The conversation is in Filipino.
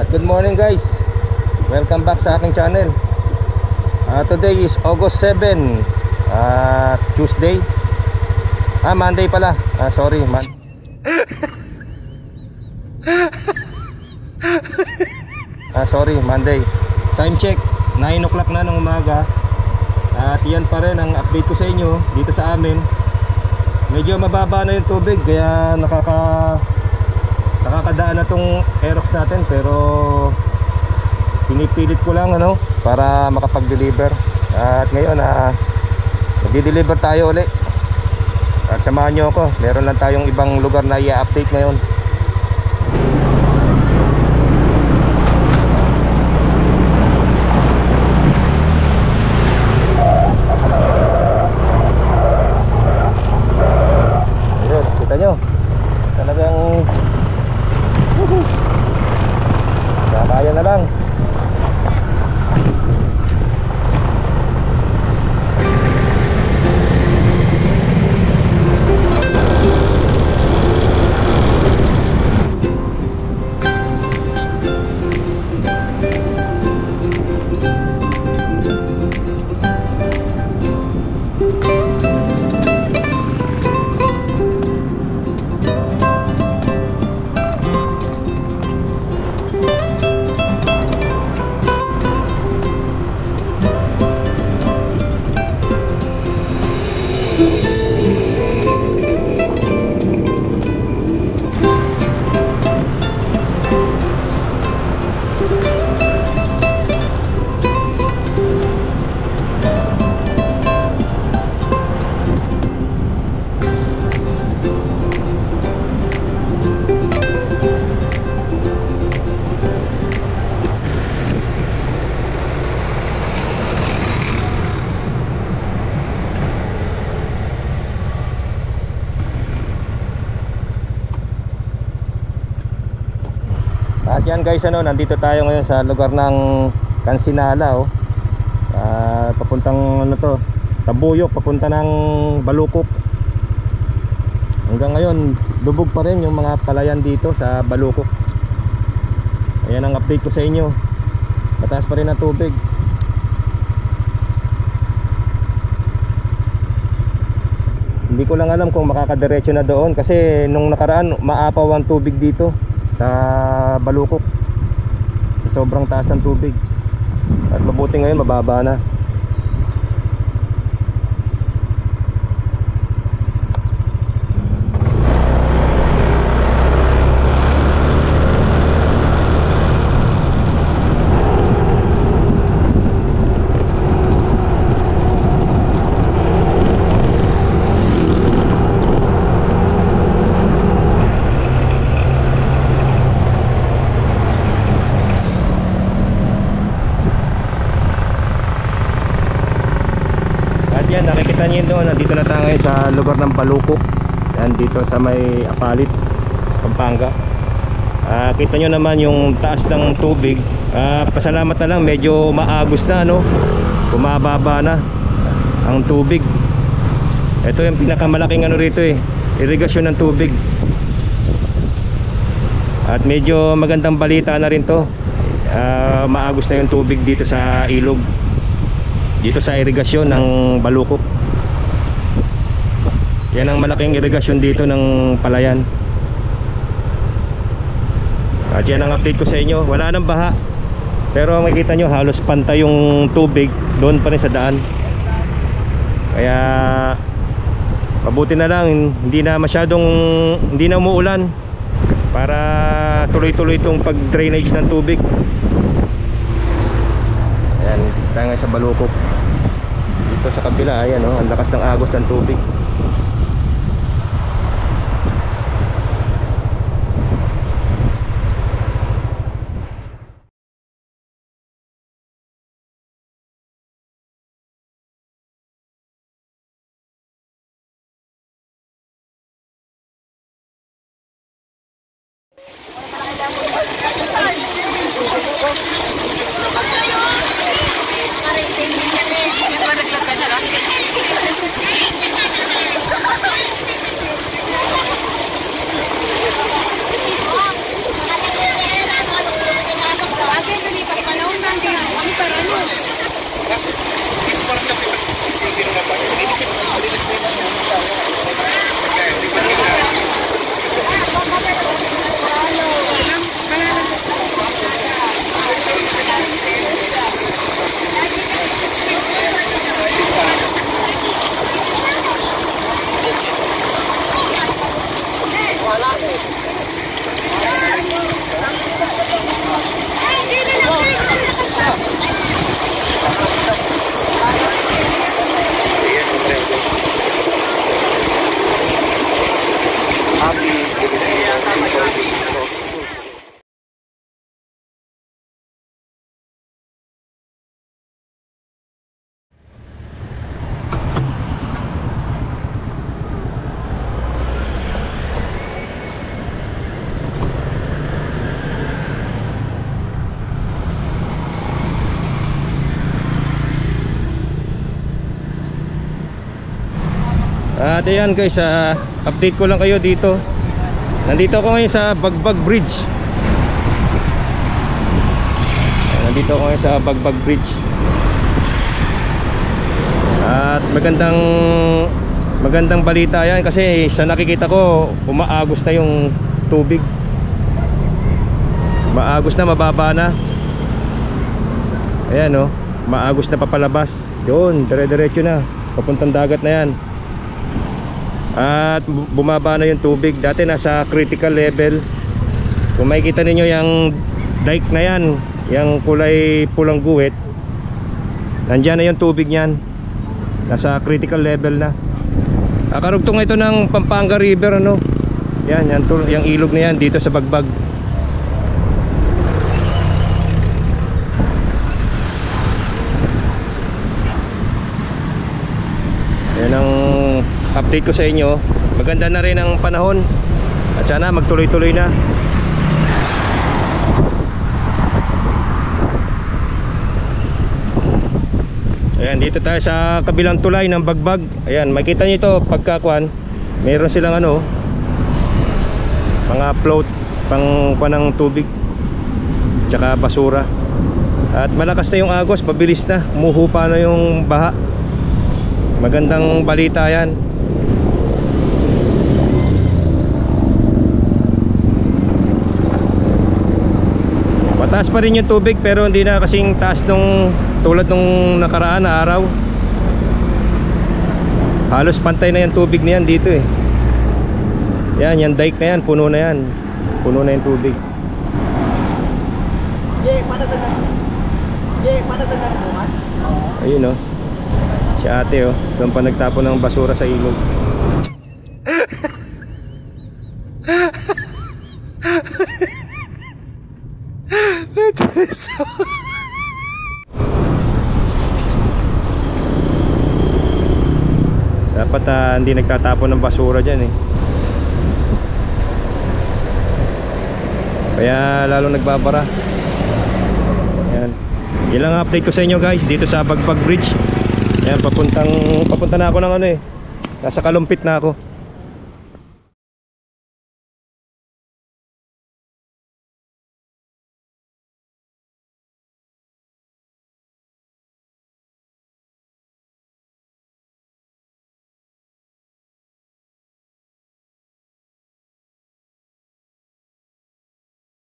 At good morning guys, welcome back sa aking channel. Today is August 7, Tuesday. Monday pala. Sorry, sorry, Monday. Time check, 9 o'clock na ng umaga. At yan pa rin ang update ko sa inyo dito sa amin. Medyo mababa na yung tubig, kaya nakakadaan na tong Aerox natin, pero pinipilit ko lang para makapag-deliver. At ngayon magdi-deliver tayo ulit. At samahan nyo ako, meron lang tayong ibang lugar na i-update ngayon. Ayun, kita nyo, talagang kaya na lang. At yan guys, nandito tayo ngayon sa lugar ng Kansinala, papuntang Tabuyok, papunta ng Balukok. Hanggang ngayon lubog pa rin yung mga palayan dito sa Balukok. Ayan ang update ko sa inyo. Mataas pa rin ang tubig. Hindi ko lang alam kung makakadiretso na doon, kasi nung nakaraan maapaw ang tubig dito sa Balukok, sa sobrang taas ng tubig. At mabuti ngayon mababa na. Yan, nakikita niyo doon, nandito na tayo sa lugar ng Balukok. Yan, dito sa may Apalit, Pampanga. Kita nyo naman yung taas ng tubig. Pasalamat na lang, medyo maagos na, bumababa na ang tubig. Ito yung pinakamalaking rito, irigasyon ng tubig. At medyo magandang balita na rin to. Maagos na yung tubig dito sa ilog, dito sa irigasyon ng Balukok. Yan ang malaking irigasyon dito ng palayan. At yan ang update ko sa inyo. Wala nang baha, pero makikita nyo halos pantay yung tubig doon pa rin sa daan. Kaya mabuti na lang hindi na umuulan, para tuloy-tuloy itong pag-drainage ng tubig. Ayan, tayo sa Balukok. Dito sa kabila, ayan, ang lakas ng agos ng tubig. At ayan guys, update ko lang kayo dito. Nandito ako ngayon sa Bagbag Bridge. Nandito ako ngayon sa Bagbag Bridge. At magandang balita yan kasi sa nakikita ko umaagos na yung tubig. Maagos na, mababa na. Ayan oh, maagos na papalabas. Yun, dire-diretso na, papuntang dagat na yan. At bumaba na yung tubig. Dati nasa critical level. Kung makikita ninyo yung dike na yan, yung kulay pulang guhit, nandyan na yung tubig nyan. Nasa critical level na. Karugtong ito ng Pampanga River, ano. Yan, yung ilog na yan dito sa Bagbag. Yan ang update ko sa inyo. Maganda na rin ang panahon. At sana magtuloy-tuloy na. Ayan, dito tayo sa kabilang tulay ng Bagbag. Ayan, makita nyo ito pagkakuan. Meron silang ano, mga float pang panang tubig tsaka basura. At malakas na yung agos, pabilis na. Umuhupa na yung baha. Magandang balita yan. Mataas pa rin yung tubig pero hindi na kasing taas nung tulad nung nakaraan na araw. Halos pantay na yung tubig na yan dito eh. Yan, yung dike na yan, puno na yan. Puno na yung tubig. Ayun oh, si ate oh, doon pa nagtapon ng basura sa ilog. Dapat hindi nagtatapon ng basura dyan eh. Kaya lalo nagbabara. Yan. Yan lang update ko sa inyo guys dito sa Bagbag Bridge. Yan, papunta na ako ng ano eh. Nasa Kalumpit na ako.